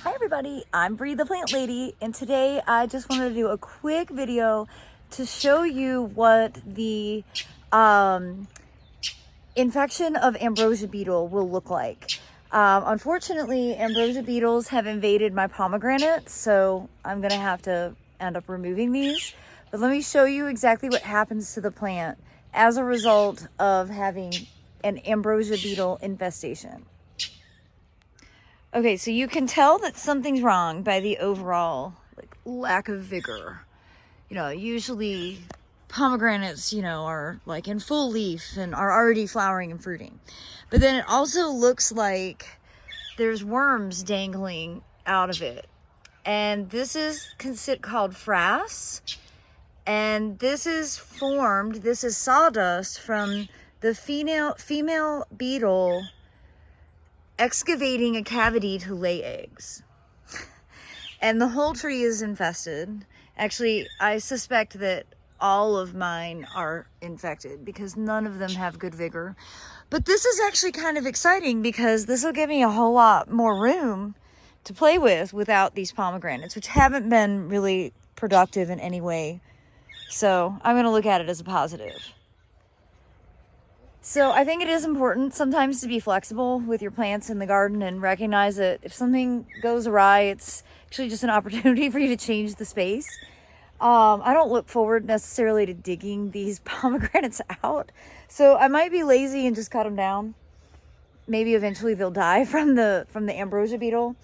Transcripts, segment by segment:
Hi everybody, I'm Bree the Plant Lady, and today I just wanted to do a quick video to show you what the infection of Ambrosia beetle will look like. Unfortunately, Ambrosia beetles have invaded my pomegranates, so I'm gonna have to end up removing these. But let me show you exactly what happens to the plant as a result of having an Ambrosia beetle infestation. Okay, so you can tell that something's wrong by the overall lack of vigor. Usually pomegranates, are in full leaf and are already flowering and fruiting. But then it also looks like there's worms dangling out of it. And this is called frass. And this is sawdust from the female beetle excavating a cavity to lay eggs. And the whole tree is infested. Actually, I suspect that all of mine are infected because none of them have good vigor. But this is actually kind of exciting because this will give me a whole lot more room to play with without these pomegranates, which haven't been really productive in any way. So I'm going to look at it as a positive. So I think it is important sometimes to be flexible with your plants in the garden and recognize that if something goes awry, it's actually just an opportunity for you to change the space. I don't look forward necessarily to digging these pomegranates out. So I might be lazy and just cut them down. Maybe eventually they'll die from the ambrosia beetle.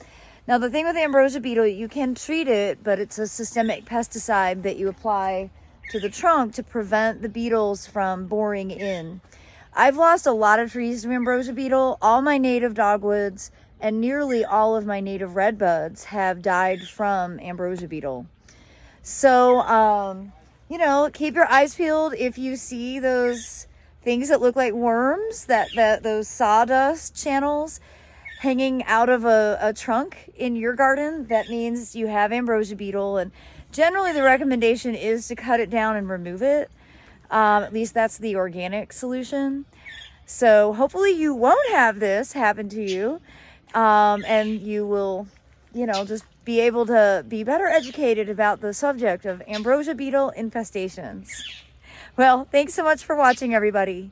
Now the thing with the ambrosia beetle, you can treat it, but it's a systemic pesticide that you apply to the trunk to prevent the beetles from boring in. I've lost a lot of trees to ambrosia beetle. All my native dogwoods and nearly all of my native redbuds have died from ambrosia beetle. So, keep your eyes peeled if you see those things that look like worms, those sawdust channels hanging out of a trunk in your garden. That means you have ambrosia beetle, and generally the recommendation is to cut it down and remove it. At least that's the organic solution. So hopefully you won't have this happen to you. And you will, just be able to be better educated about the subject of ambrosia beetle infestations. Well, thanks so much for watching, everybody.